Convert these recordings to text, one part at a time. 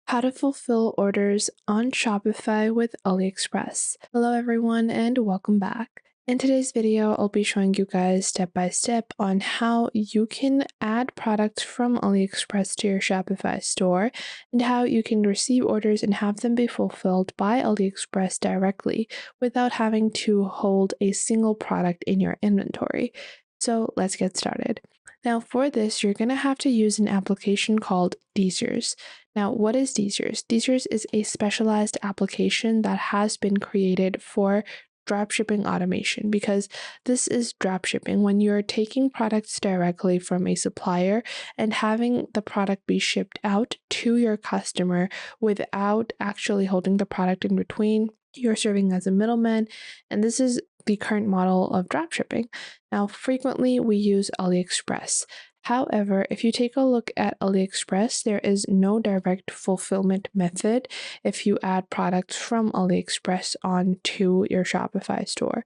How to fulfill orders on Shopify with AliExpress. Hello everyone and welcome back. In today's video, I'll be showing you guys step by step on how you can add products from AliExpress to your Shopify store and how you can receive orders and have them be fulfilled by AliExpress directly without having to hold a single product in your inventory. So let's get started. Now for this, you're going to have to use an application called DSers. Now, what is DSers? DSers is a specialized application that has been created for dropshipping automation because this is dropshipping when you're taking products directly from a supplier and having the product be shipped out to your customer without actually holding the product in between. You're serving as a middleman, and this is the current model of dropshipping. Now, frequently we use AliExpress. However, if you take a look at AliExpress, there is no direct fulfillment method if you add products from AliExpress onto your Shopify store.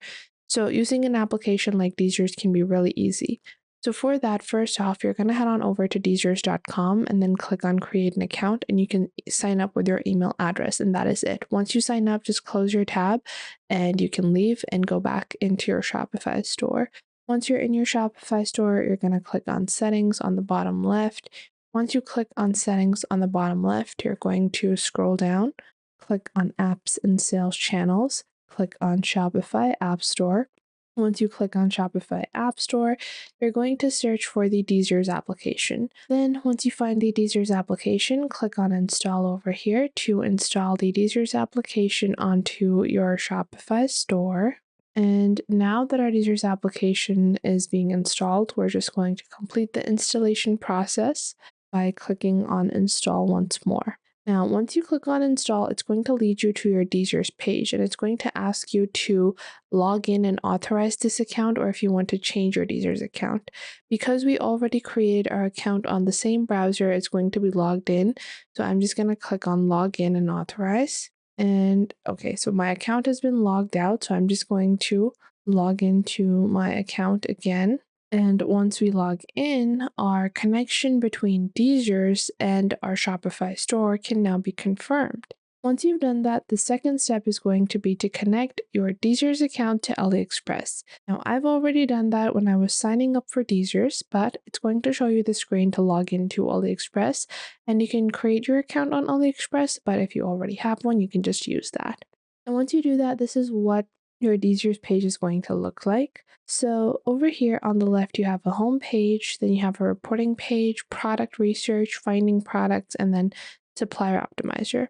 So using an application like Desers can be really easy. So for that, first off, you're going to head on over to Desers.com and then click on create an account, and you can sign up with your email address, and that is it. Once you sign up, just close your tab and you can leave and go back into your Shopify store. Once you're in your Shopify store, you're going to click on settings on the bottom left. Once you click on settings on the bottom left, you're going to scroll down, click on apps and sales channels, click on Shopify App Store. Once you click on Shopify App Store, you're going to search for the Desers application. Then once you find the Desers application, click on install over here to install the Desers application onto your Shopify store. And now that our Desers application is being installed, we're just going to complete the installation process by clicking on install once more. Now, once you click on install, it's going to lead you to your Desers page, and it's going to ask you to log in and authorize this account, or if you want to change your Desers account. Because we already created our account on the same browser, it's going to be logged in. So I'm just going to click on log in and authorize. And okay, so my account has been logged out, so I'm just going to log into my account again. And once we log in, our connection between Desers and our Shopify store can now be confirmed. Once you've done that, the second step is going to be to connect your Desers account to AliExpress. Now, I've already done that when I was signing up for Desers, but it's going to show you the screen to log into AliExpress, and you can create your account on AliExpress, but if you already have one, you can just use that. And once you do that, this is what your Desers page is going to look like. So over here on the left, you have a home page, then you have a reporting page, product research, finding products, and then supplier optimizer.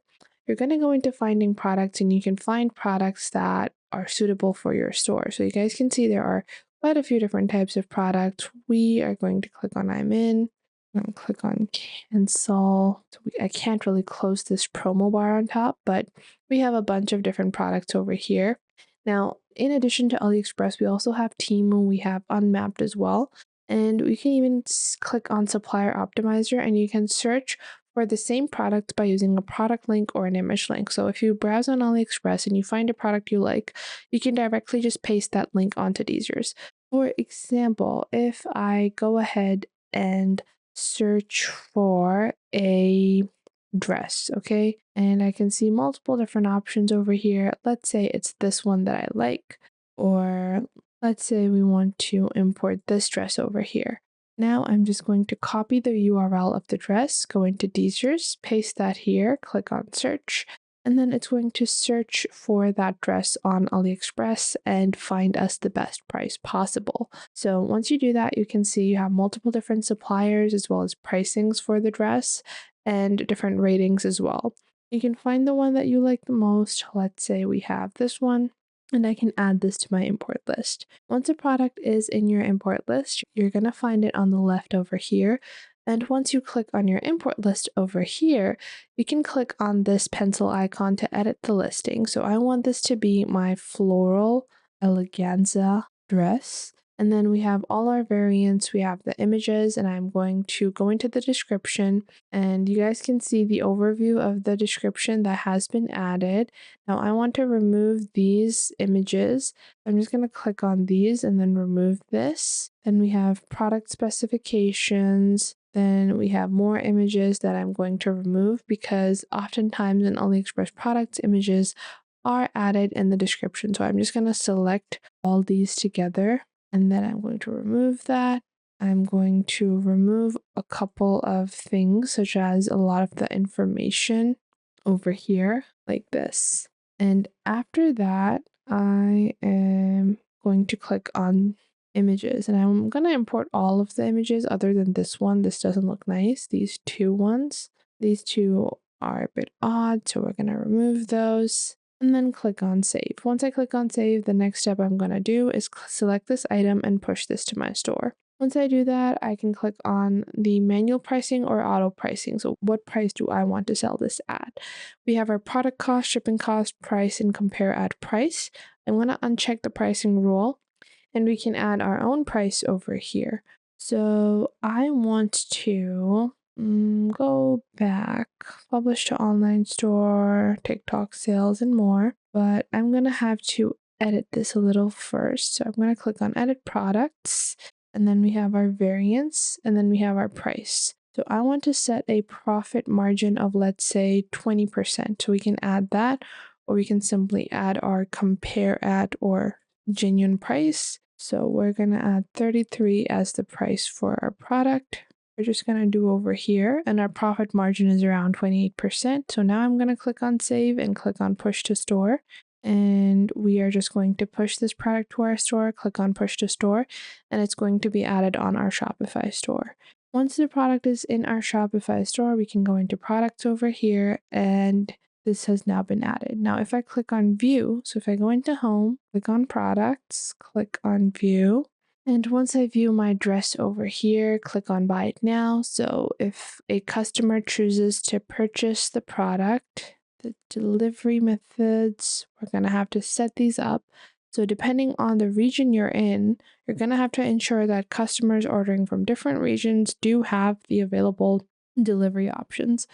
You're going to go into finding products, and you can find products that are suitable for your store. So you guys can see there are quite a few different types of products. We are going to click on I'm in. I'm going to click on cancel. So I can't really close this promo bar on top, but we have a bunch of different products over here. Now, in addition to AliExpress, we also have Temu, we have Unmapped as well, and we can even click on Supplier Optimizer, and you can search for the same product by using a product link or an image link. So if you browse on AliExpress and you find a product you like, you can directly just paste that link onto Desers. For example, if I go ahead and search for a dress, okay? And I can see multiple different options over here. Let's say it's this one that I like, or let's say we want to import this dress over here. Now I'm just going to copy the URL of the dress, go into Desers, paste that here, click on search, and then it's going to search for that dress on AliExpress and find us the best price possible. So once you do that, you can see you have multiple different suppliers as well as pricings for the dress and different ratings as well. You can find the one that you like the most. Let's say we have this one, and I can add this to my import list. Once a product is in your import list, you're going to find it on the left over here. And once you click on your import list over here, you can click on this pencil icon to edit the listing. So I want this to be my floral eleganza dress. And then we have all our variants, we have the images, and I'm going to go into the description, and you guys can see the overview of the description that has been added. Now I want to remove these images. I'm just going to click on these and then remove this. Then we have product specifications, Then we have more images that I'm going to remove because oftentimes in AliExpress products, images are added in the description. So I'm just going to select all these together and then I'm going to remove that. I'm going to remove a couple of things, such as a lot of the information over here, like this. And after that, I am going to click on images and I'm going to import all of the images other than this one. This doesn't look nice. These two ones, these two are a bit odd, so we're going to remove those and then click on save. Once I click on save, the next step I'm going to do is select this item and push this to my store. Once I do that, I can click on the manual pricing or auto pricing. So what price do I want to sell this at? We have our product cost, shipping cost, price, and compare at price. I'm going to uncheck the pricing rule and we can add our own price over here. So I want to go back, publish to online store, TikTok sales, and more. But I'm going to have to edit this a little first. So I'm going to click on edit products. And then we have our variance, and then we have our price. So I want to set a profit margin of, let's say, 20%. So we can add that, or we can simply add our compare at or genuine price. So we're going to add 33 as the price for our product. We're just going to do over here, and our profit margin is around 28%. So now I'm going to click on save and click on push to store. And we are just going to push this product to our store, click on push to store, and it's going to be added on our Shopify store. Once the product is in our Shopify store, we can go into products over here, and this has now been added. Now, if I click on view, so if I go into home, click on products, click on view, and once I view my dress over here, click on buy it now. So if a customer chooses to purchase the product, the delivery methods, we're going to have to set these up. So depending on the region you're in, you're going to have to ensure that customers ordering from different regions do have the available delivery options.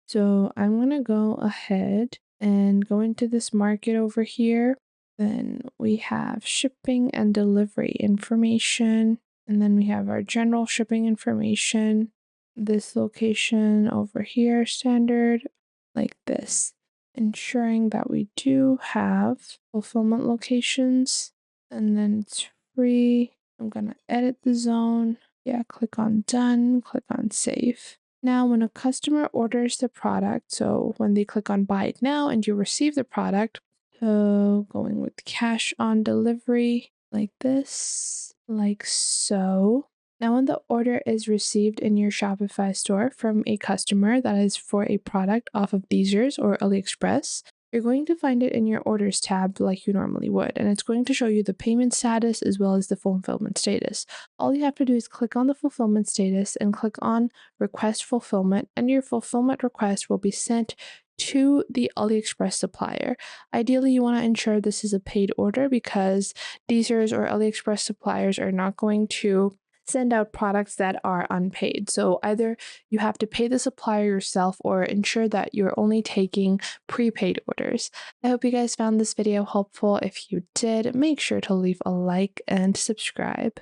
So I'm going to go ahead and go into this market over here. Then we have shipping and delivery information. And then we have our general shipping information. This location over here, standard, like this. Ensuring that we do have fulfillment locations. And then it's free. I'm going to edit the zone. Yeah, click on done, click on save. Now, when a customer orders the product, so when they click on buy it now and you receive the product, so going with cash on delivery, like this, like so. Now, when the order is received in your Shopify store from a customer that is for a product off of DSers or AliExpress, you're going to find it in your orders tab like you normally would, and it's going to show you the payment status as well as the fulfillment status. All you have to do is click on the fulfillment status and click on request fulfillment, and your fulfillment request will be sent to the AliExpress supplier. Ideally, you want to ensure this is a paid order because DSers or AliExpress suppliers are not going to send out products that are unpaid. So either you have to pay the supplier yourself or ensure that you're only taking prepaid orders. I hope you guys found this video helpful. If you did, make sure to leave a like and subscribe.